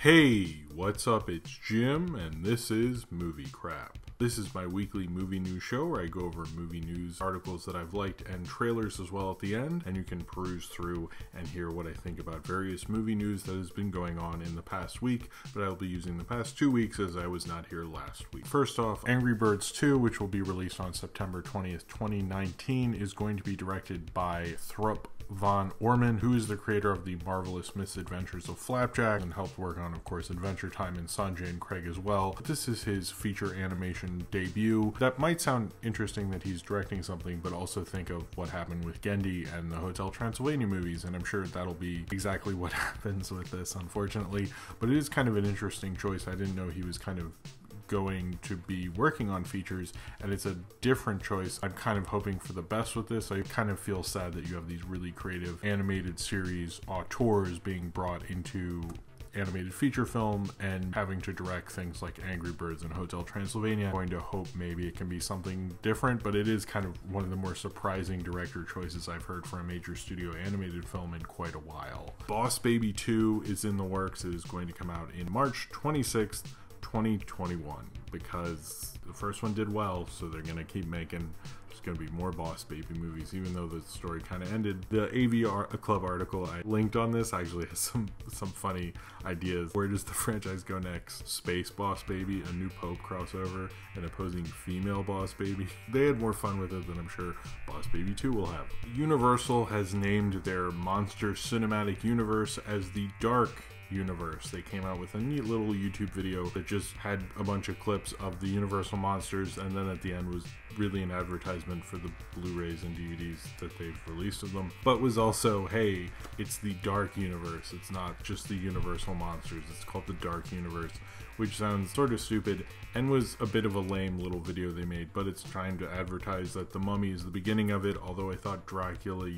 Hey, what's up? It's Jim, and this is Movie Crap. This is my weekly movie news show where I go over movie news articles that I've liked and trailers as well at the end, and you can peruse through and hear what I think about various movie news that has been going on in the past week, but I'll be using the past 2 weeks as I was not here last week. First off, Angry Birds 2, which will be released on September 20th, 2019, is going to be directed by Thrup Von Orman, who is the creator of the Marvelous Misadventures of Flapjack and helped work on, of course, Adventure Time and Sanjay and Craig as well. This is his feature animation debut. That might sound interesting that he's directing something, but also think of what happened with Gendy and the Hotel Transylvania movies, and I'm sure that'll be exactly what happens with this, unfortunately. But it is kind of an interesting choice. I didn't know he was kind of going to be working on features, and it's a different choice. I'm kind of hoping for the best with this. I kind of feel sad that you have these really creative animated series auteurs being brought into animated feature film and having to direct things like Angry Birds and Hotel Transylvania. I'm going to hope maybe it can be something different, but it is kind of one of the more surprising director choices I've heard for a major studio animated film in quite a while. Boss Baby 2 is in the works. It is going to come out in March 26th, 2021, because the first one did well, so they're gonna keep making. There's gonna be more Boss Baby movies, even though the story kind of ended. The AV Club article I linked on this actually has some funny ideas. Where does the franchise go next? Space Boss Baby, a new Pope crossover, an opposing female Boss Baby. They had more fun with it than I'm sure Boss Baby 2 will have. Universal has named their monster cinematic universe as the Dark Universe. They came out with a neat little YouTube video that just had a bunch of clips of the Universal monsters, and then at the end was really an advertisement for the Blu-rays and DVDs that they've released of them, but was also, hey, it's the Dark Universe. It's not just the Universal monsters. It's called the Dark Universe, which sounds sort of stupid and was a bit of a lame little video they made, but it's trying to advertise that The Mummy is the beginning of it, although I thought Dracula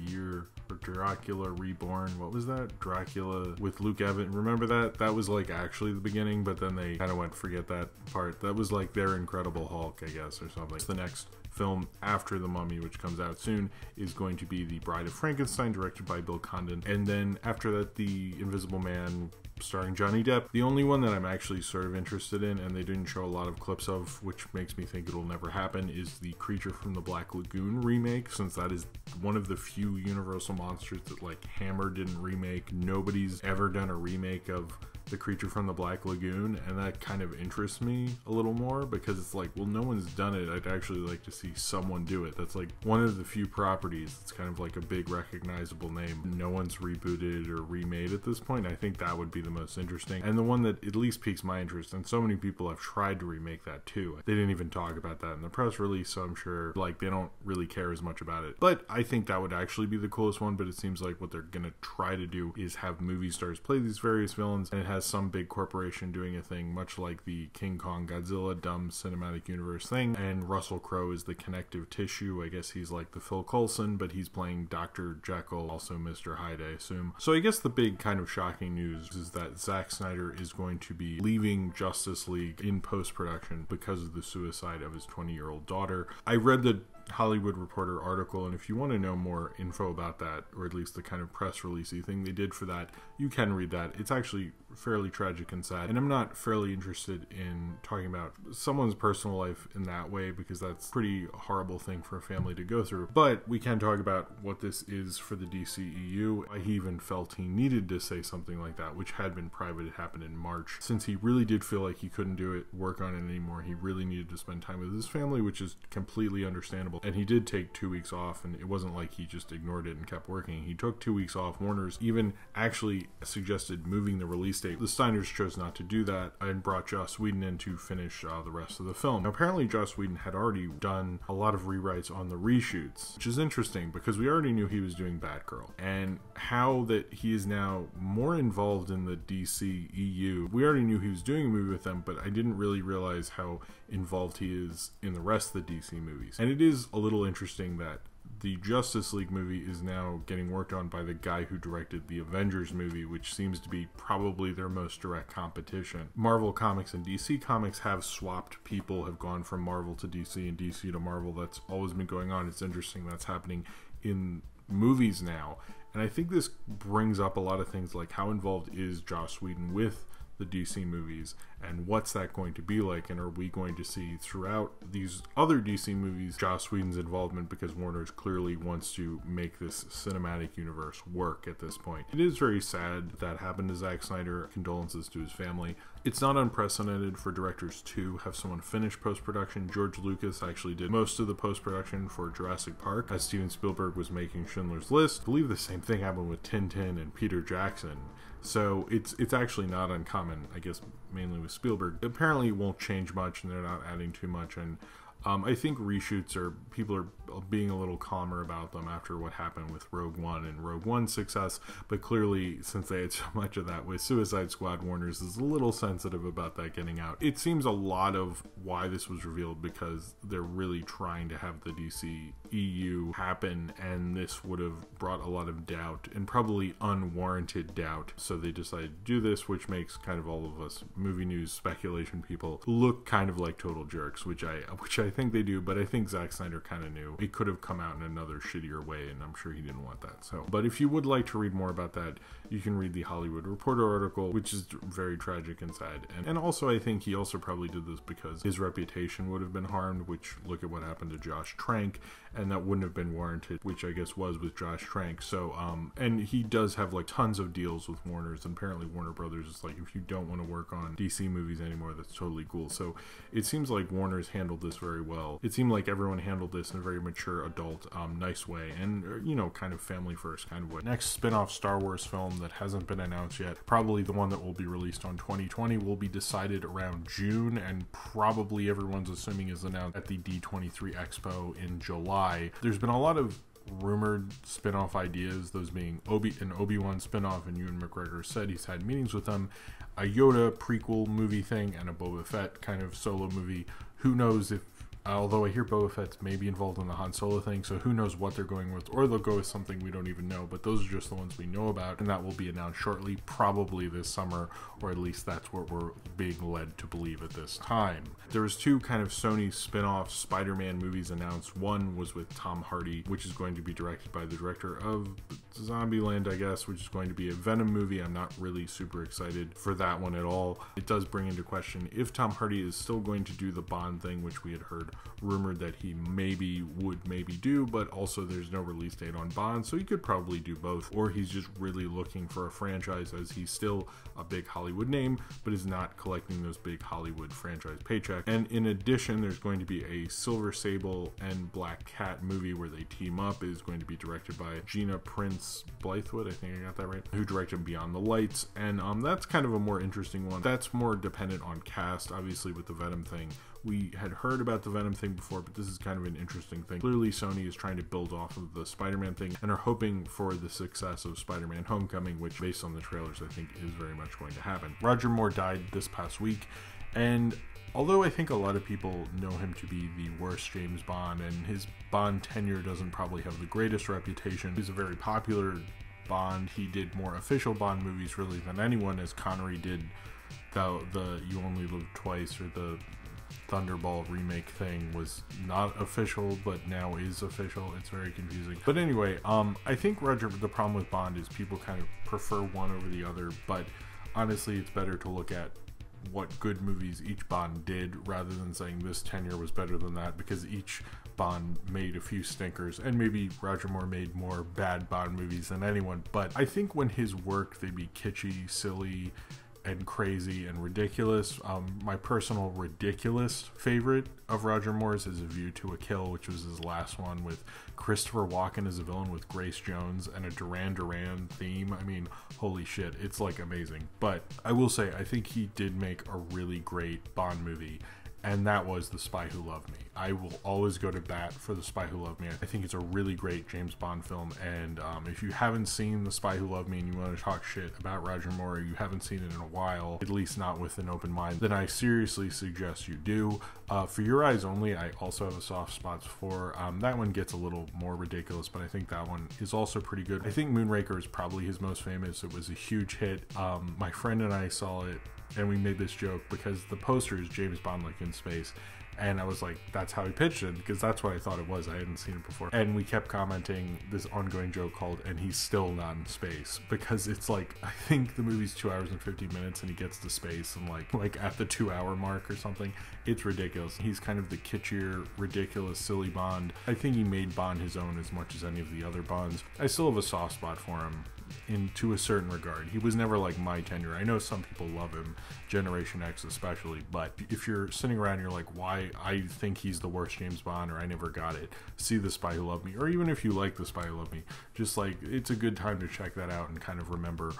Reborn, what was that? Dracula with Luke Evans, remember that? That was like actually the beginning, but then they kind of went, forget that part. That was like their Incredible Hulk, I guess, or something. The next film after The Mummy, which comes out soon, is going to be The Bride of Frankenstein, directed by Bill Condon, and then after that, The Invisible Man, starring Johnny Depp. The only one that I'm actually sort of interested in, and they didn't show a lot of clips of, which makes me think it'll never happen, is the Creature from the Black Lagoon remake, since that is one of the few Universal monsters that like Hammer didn't remake. Nobody's ever done a remake of the Creature from the Black Lagoon, and that kind of interests me a little more, because it's like, well, no one's done it. I'd actually like to see someone do it. That's like one of the few properties that's kind of like a big recognizable name no one's rebooted or remade at this point. I think that would be the most interesting, and the one that at least piques my interest, and so many people have tried to remake that too. They didn't even talk about that in the press release, so I'm sure like they don't really care as much about it, but I think that would actually be the coolest one. But it seems like what they're gonna try to do is have movie stars play these various villains, and it has some big corporation doing a thing, much like the King Kong Godzilla dumb cinematic universe thing, and Russell Crowe is the connective tissue. I guess he's like the Phil Coulson, but he's playing Dr. Jekyll, also Mr. Hyde, I assume. So I guess the big kind of shocking news is that Zack Snyder is going to be leaving Justice League in post-production because of the suicide of his 20-year-old daughter. I read the Hollywood Reporter article, and if you want to know more info about that, or at least the kind of press releasey thing they did for that, you can read that. It's actually fairly tragic and sad, and I'm not fairly interested in talking about someone's personal life in that way, because that's a pretty horrible thing for a family to go through. But we can talk about what this is for the DCEU. Why he even felt he needed to say something like that, which had been private. It happened in March. Since he really did feel like he couldn't do it, work on it anymore, he really needed to spend time with his family, which is completely understandable. And he did take 2 weeks off, and it wasn't like he just ignored it and kept working. He took 2 weeks off. Warner's even actually suggested moving the release date. The Steiners chose not to do that and brought Joss Whedon in to finish the rest of the film. Now, apparently Joss Whedon had already done a lot of rewrites on the reshoots, which is interesting because we already knew he was doing Batgirl, and how that he is now more involved in the DCEU. We already knew he was doing a movie with them, but I didn't really realize how involved he is in the rest of the DC movies. And it is a little interesting that the Justice League movie is now getting worked on by the guy who directed the Avengers movie, which seems to be probably their most direct competition. Marvel Comics and DC Comics have swapped people, have gone from Marvel to DC and DC to Marvel. That's always been going on. It's interesting that's happening in movies now. And I think this brings up a lot of things like how involved is Joss Whedon with the DC movies, and what's that going to be like, and are we going to see throughout these other DC movies Joss Whedon's involvement, because Warner's clearly wants to make this cinematic universe work at this point. It is very sad that happened to Zack Snyder. Condolences to his family. It's not unprecedented for directors to have someone finish post-production. George Lucas actually did most of the post-production for Jurassic Park as Steven Spielberg was making Schindler's List. I believe the same thing happened with Tintin and Peter Jackson. So it's actually not uncommon, I guess, mainly with Spielberg. Apparently it won't change much, and they're not adding too much, and I think reshoots people are being a little calmer about them after what happened with Rogue One and Rogue One's success, but clearly since they had so much of that with Suicide Squad, Warner's is a little sensitive about that getting out. It seems a lot of why this was revealed because they're really trying to have the DC EU happen, and this would have brought a lot of doubt, and probably unwarranted doubt, so they decided to do this, which makes kind of all of us movie news speculation people look kind of like total jerks, which I think they do, but I think Zack Snyder kind of knew it could have come out in another shittier way, and I'm sure he didn't want that. So, but if you would like to read more about that, you can read the Hollywood Reporter article, which is very tragic and sad. And also, I think he also probably did this because his reputation would have been harmed, which, look at what happened to Josh Trank, and that wouldn't have been warranted, which I guess was with Josh Trank. So, and he does have like tons of deals with Warner's, and apparently Warner Brothers is like, if you don't want to work on DC movies anymore, that's totally cool. So it seems like Warner's handled this very well. It seemed like everyone handled this in a very mature, adult, nice way, and, you know, kind of family first kind of way. Next spin-off Star Wars film that hasn't been announced yet, probably the one that will be released on 2020, will be decided around June, and probably everyone's assuming is announced at the D23 Expo in July. There's been a lot of rumored spin-off ideas, those being an Obi-Wan spin-off, and Ewan McGregor said he's had meetings with them, a Yoda prequel movie thing, and a Boba Fett kind of solo movie. Who knows if, although I hear Boba Fett's maybe involved in the Han Solo thing, so who knows what they're going with, or they'll go with something we don't even know, but those are just the ones we know about, and that will be announced shortly, probably this summer, or at least that's what we're being led to believe at this time. There was two kind of Sony spin-off Spider-Man movies announced. One was with Tom Hardy, which is going to be directed by the director of Zombieland, I guess, which is going to be a Venom movie. I'm not really super excited for that one at all. It does bring into question if Tom Hardy is still going to do the Bond thing, which we had heard rumored that he maybe do, but also there's no release date on Bond, so he could probably do both, or he's just really looking for a franchise, as he's still a big Hollywood name, but is not collecting those big Hollywood franchise paychecks. And in addition, there's going to be a Silver Sable and Black Cat movie where they team up. It is going to be directed by Gina Prince Blythewood, I think I got that right, who directed Beyond the Lights, and that's kind of a more interesting one. That's more dependent on cast, obviously, with the Venom thing. We had heard about the Venom thing before, but this is kind of an interesting thing. Clearly, Sony is trying to build off of the Spider-Man thing and are hoping for the success of Spider-Man Homecoming, which, based on the trailers, I think is very much going to happen. Roger Moore died this past week, and although I think a lot of people know him to be the worst James Bond, and his Bond tenure doesn't probably have the greatest reputation, he's a very popular Bond. He did more official Bond movies, really, than anyone, as Connery did the You Only Live Twice, or the Thunderball remake thing was not official, but now is official. It's very confusing. But anyway, I think the problem with Bond is people kind of prefer one over the other, but honestly, it's better to look at what good movies each Bond did rather than saying this tenure was better than that, because each Bond made a few stinkers, and maybe Roger Moore made more bad Bond movies than anyone, but I think when his work, they'd be kitschy, silly, and crazy and ridiculous. My personal ridiculous favorite of Roger Moore's is A View to a Kill, which was his last one, with Christopher Walken as a villain with Grace Jones and a Duran Duran theme. I mean, holy shit, it's like amazing. But I will say, I think he did make a really great Bond movie, and that was The Spy Who Loved Me. I will always go to bat for The Spy Who Loved Me. I think it's a really great James Bond film, and if you haven't seen The Spy Who Loved Me and you want to talk shit about Roger Moore, or you haven't seen it in a while, at least not with an open mind, then I seriously suggest you do. For Your Eyes Only, I also have a soft spot for. That one gets a little more ridiculous, but I think that one is also pretty good. I think Moonraker is probably his most famous. It was a huge hit. My friend and I saw it, and we made this joke because the poster is James Bond like in space, And I was like, that's how he pitched it, because that's what I thought it was. I hadn't seen it before. And we kept commenting this ongoing joke called, and he's still not in space, because it's like, I think the movie's 2 hours and 50 minutes and he gets to space and like at the 2 hour mark or something. It's ridiculous. He's kind of the kitschier, ridiculous, silly Bond. I think he made Bond his own as much as any of the other Bonds. I still have a soft spot for him to a certain regard. He was never like my tenure. I know some people love him, Generation X especially, but if you're sitting around and you're like, why I think he's the worst James Bond, or I never got it, see The Spy Who Loved Me, or even if you like The Spy Who Loved Me, just like, it's a good time to check that out and kind of remember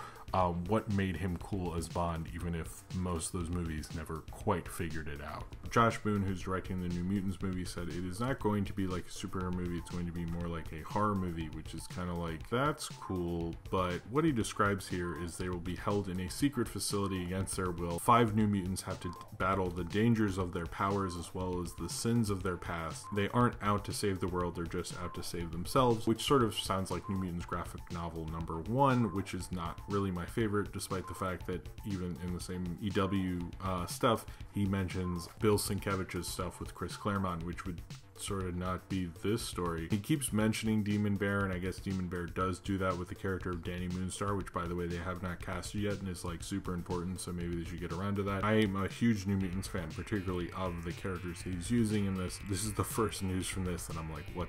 what made him cool as Bond, even if most of those movies never quite figured it out. Josh Boone, who's directing the New Mutants movie, said it is not going to be like a superhero movie, it's going to be more like a horror movie, which is kind of like, that's cool, but what he describes here is they will be held in a secret facility against their will. 5 New Mutants have to battle the dangers of their powers as well as the sins of their past. They aren't out to save the world, they're just out to save themselves, which sort of sounds like New Mutants graphic novel #1, which is not really my favorite, despite the fact that even in the same EW stuff, he mentions Bill Sienkiewicz's stuff with Chris Claremont, which would sort of not be this story. He keeps mentioning Demon Bear, and I guess Demon Bear does do that with the character of Danny Moonstar, which, by the way, they have not casted yet and is like super important, so maybe they should get around to that. I am a huge New Mutants fan, particularly of the characters he's using in this. This is the first news from this and I'm like, what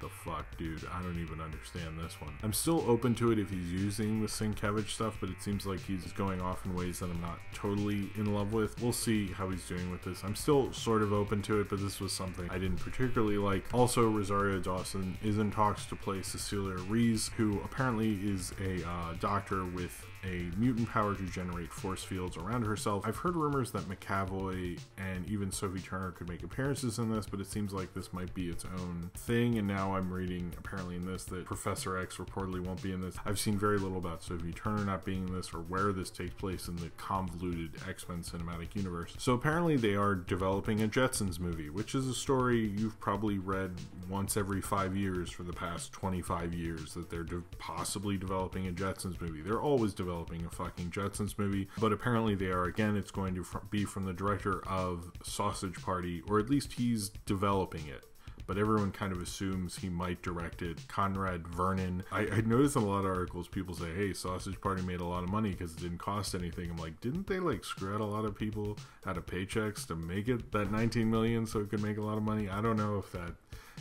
the fuck, dude? I don't even understand this one. I'm still open to it if he's using the Sienkiewicz stuff, but it seems like he's going off in ways that I'm not totally in love with. We'll see how he's doing with this. I'm still sort of open to it, but this was something I didn't particularly like. Also, Rosario Dawson is in talks to play Cecilia Rees, who apparently is a doctor with a mutant power to generate force fields around herself. I've heard rumors that McAvoy and even Sophie Turner could make appearances in this, but it seems like this might be its own thing, and now I'm reading apparently in this that Professor X reportedly won't be in this. I've seen very little about Sophie Turner not being in this or where this takes place in the convoluted X-Men cinematic universe. So apparently they are developing a Jetsons movie, which is a story you've probably read once every 5 years for the past 25 years, that they're possibly developing a Jetsons movie. They're always developing a fucking Jetsons movie, but apparently they are. Again, it's going to be from the director of Sausage Party, or at least he's developing it, but everyone kind of assumes he might direct it. Conrad Vernon. I noticed in a lot of articles people say, hey, Sausage Party made a lot of money because it didn't cost anything. I'm like, didn't they like screw out a lot of people out of paychecks to make it that 19 million so it could make a lot of money? I don't know if that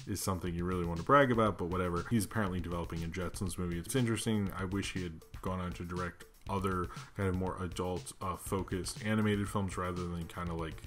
is something you really want to brag about, but whatever. He's apparently developing a Jetsons movie. It's interesting. I wish he had gone on to direct other kind of more adult focused animated films rather than kind of like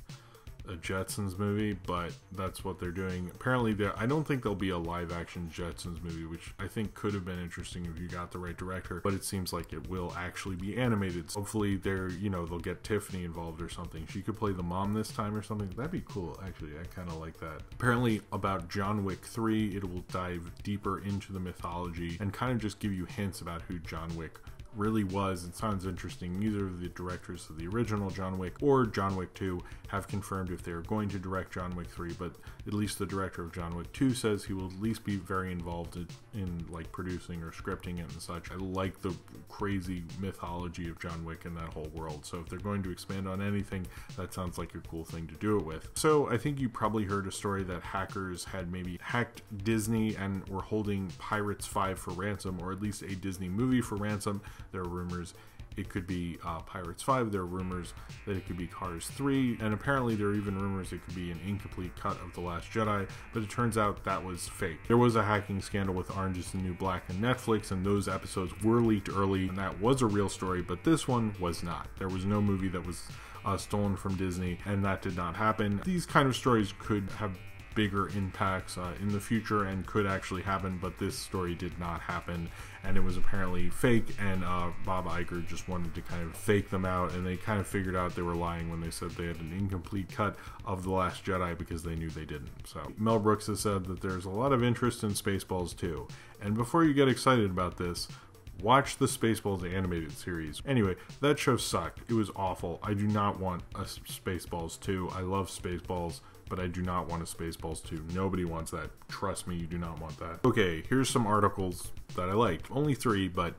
a Jetsons movie, but that's what they're doing. Apparently, I don't think there'll be a live-action Jetsons movie, which I think could have been interesting if you got the right director, but it seems like it will actually be animated. So hopefully they'll get Tiffany involved or something. She could play the mom this time or something. That'd be cool, actually. I kind of like that. Apparently, about John Wick 3, it will dive deeper into the mythology and kind of just give you hints about who John Wick really was. It sounds interesting. Neither of the directors of the original John Wick or John Wick 2 have confirmed if they're going to direct John Wick 3, but at least the director of John Wick 2 says he will at least be very involved in like producing or scripting it and such. I like the crazy mythology of John Wick and that whole world, so if they're going to expand on anything, that sounds like a cool thing to do it with. So I think you probably heard a story that hackers had maybe hacked Disney and were holding Pirates 5 for ransom, or at least a Disney movie for ransom. There are rumors it could be Pirates 5, there are rumors that it could be Cars 3, and apparently there are even rumors it could be an incomplete cut of The Last Jedi, but it turns out that was fake. There was a hacking scandal with Orange is the New Black and Netflix, and those episodes were leaked early, and that was a real story, but this one was not. There was no movie that was stolen from Disney, and that did not happen. These kind of stories could have bigger impacts in the future and could actually happen, but this story did not happen, and it was apparently fake, and Bob Iger just wanted to kind of fake them out, and they kind of figured out they were lying when they said they had an incomplete cut of The Last Jedi because they knew they didn't. So Mel Brooks has said that there's a lot of interest in Spaceballs 2, and before you get excited about this, watch the Spaceballs animated series. Anyway, that show sucked. It was awful. I do not want a Spaceballs 2. I love Spaceballs, but I do not want a Spaceballs 2. Nobody wants that. Trust me, you do not want that. Okay, here's some articles that I liked. Only 3, but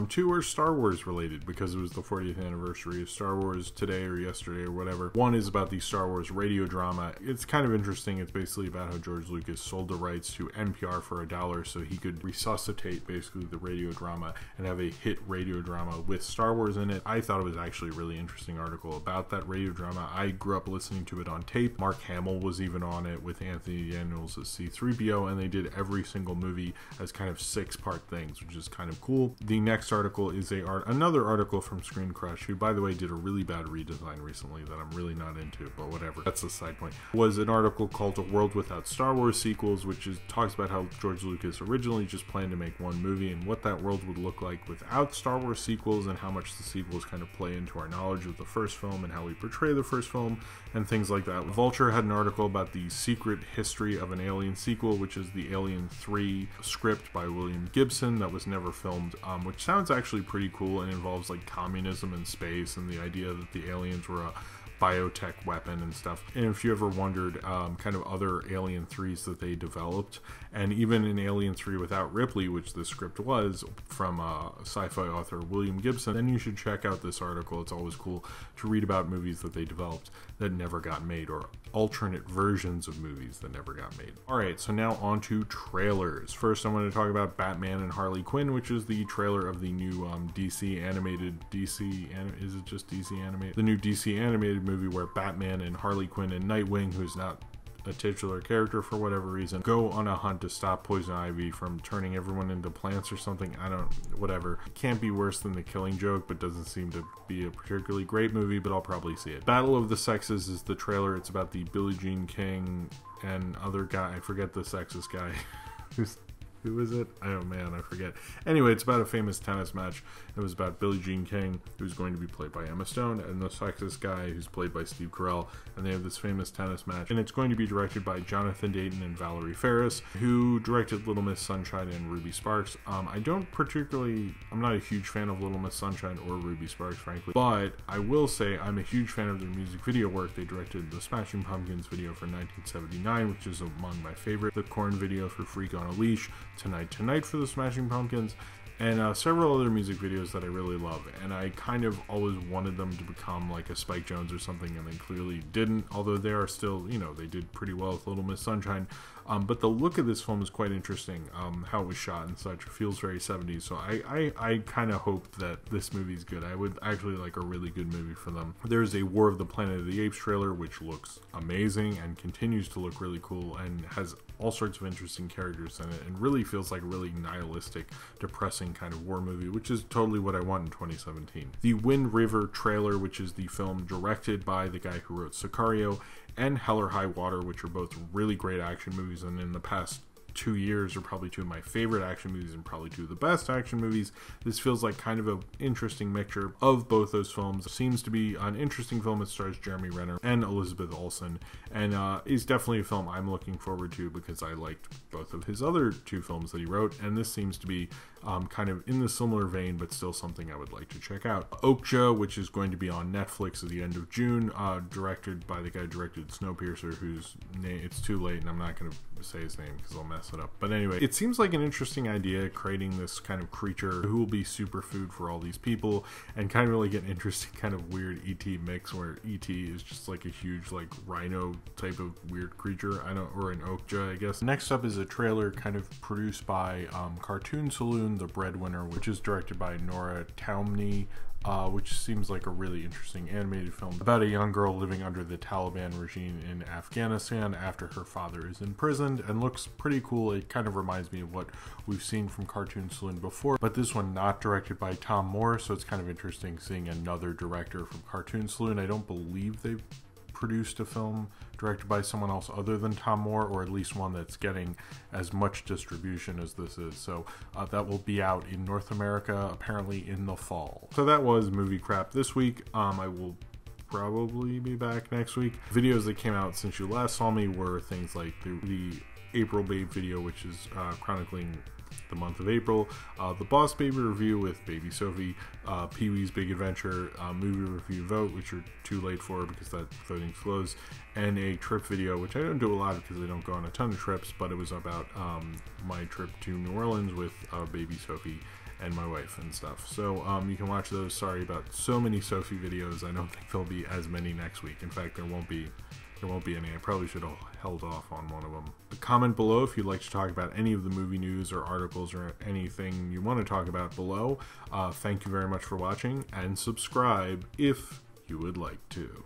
Two are Star Wars related because it was the 40th anniversary of Star Wars today or yesterday or whatever. One is about the Star Wars radio drama. It's kind of interesting. It's basically about how George Lucas sold the rights to NPR for $1 so he could resuscitate basically the radio drama and have a hit radio drama with Star Wars in it. I thought it was actually a really interesting article about that radio drama. I grew up listening to it on tape. Mark Hamill was even on it with Anthony Daniels as C-3PO, and they did every single movie as kind of 6-part things, which is kind of cool. The next article is another article from Screen Crush, who by the way did a really bad redesign recently that I'm really not into, but whatever, that's a side point. Was an article called A World Without Star Wars Sequels, which talks about how George Lucas originally just planned to make one movie and what that world would look like without Star Wars sequels, and how much the sequels kind of play into our knowledge of the first film and how we portray the first film and things like that. Vulture had an article about the secret history of an Alien sequel, which is the Alien 3 script by William Gibson that was never filmed, which sounds actually pretty cool and involves like communism in space and the idea that the aliens were a biotech weapon and stuff. And if you ever wondered kind of other Alien 3s that they developed, and even in Alien 3 without Ripley, which the script was from sci-fi author William Gibson, then you should check out this article. It's always cool to read about movies that they developed that never got made, or alternate versions of movies that never got made. Alright, so now on to trailers. First, I'm going to talk about Batman and Harley Quinn, which is the trailer of the new DC animated, is it just DC animated? The new DC animated movie where Batman and Harley Quinn and Nightwing, who's not a titular character for whatever reason, go on a hunt to stop Poison Ivy from turning everyone into plants or something. Whatever. It can't be worse than The Killing Joke, but doesn't seem to be a particularly great movie, but I'll probably see it. Battle of the Sexes is the trailer. It's about the Billie Jean King and other guy, I forget the sexist guy. Who is it? Oh man, I forget. Anyway, it's about a famous tennis match. It was about Billie Jean King, who's going to be played by Emma Stone, and the sexist guy who's played by Steve Carell, and they have this famous tennis match. And it's going to be directed by Jonathan Dayton and Valerie Faris, who directed Little Miss Sunshine and Ruby Sparks. I'm not a huge fan of Little Miss Sunshine or Ruby Sparks, frankly, but I will say I'm a huge fan of their music video work. They directed the Smashing Pumpkins video for 1979, which is among my favorite, the Korn video for Freak on a Leash, Tonight for the Smashing Pumpkins, and several other music videos that I really love. And I kind of always wanted them to become like a Spike Jonze or something, and they clearly didn't, although they are still, they did pretty well with Little Miss Sunshine. But the look of this film is quite interesting, how it was shot and such. It feels very 70s, so I kind of hope that this movie's good. I would actually like a really good movie for them. There's a War of the Planet of the Apes trailer, which looks amazing and continues to look really cool and has all sorts of interesting characters in it, and really feels like a really nihilistic, depressing kind of war movie, which is totally what I want in 2017. The Wind River trailer, which is the film directed by the guy who wrote Sicario, and Hell or High Water, which are both really great action movies, and in the past 2 years are probably two of my favorite action movies and probably two of the best action movies. This feels like kind of an interesting mixture of both those films. It seems to be an interesting film. It stars Jeremy Renner and Elizabeth Olsen, and is definitely a film I'm looking forward to because I liked both of his other two films that he wrote, and this seems to be kind of in the similar vein, but still something I would like to check out. Okja, which is going to be on Netflix at the end of June, directed by the guy who directed Snowpiercer, whose name, it's too late and I'm not going to say his name because I'll mess it up. But anyway, it seems like an interesting idea, creating this kind of creature who will be superfood for all these people, and kind of really get an interesting kind of weird E.T. mix where E.T. is just like a huge like rhino type of weird creature, or an Okja, I guess. Next up is a trailer kind of produced by Cartoon Saloon, The Breadwinner, which is directed by Nora Townley, which seems like a really interesting animated film about a young girl living under the Taliban regime in Afghanistan after her father is imprisoned, and looks pretty cool. It kind of reminds me of what we've seen from Cartoon Saloon before, but this one not directed by Tom Moore, so it's kind of interesting seeing another director from Cartoon Saloon. I don't believe they've produced a film directed by someone else other than Tom Moore, or at least one that's getting as much distribution as this is. So that will be out in North America apparently in the fall. So that was movie crap this week. I will probably be back next week. Videos that came out since you last saw me were things like the April Babe video, which is chronicling the month of April, the Boss Baby review with Baby Sophie, Pee-wee's Big Adventure, movie review vote, which you're too late for because that voting's closed, and a trip video, which I don't do a lot because I don't go on a ton of trips, but it was about my trip to New Orleans with Baby Sophie and my wife and stuff. So you can watch those. Sorry about so many Sophie videos. I don't think there'll be as many next week. In fact, there won't be any. I probably should have held off on one of them. Comment below if you'd like to talk about any of the movie news or articles or anything you want to talk about below. Thank you very much for watching, and subscribe if you would like to.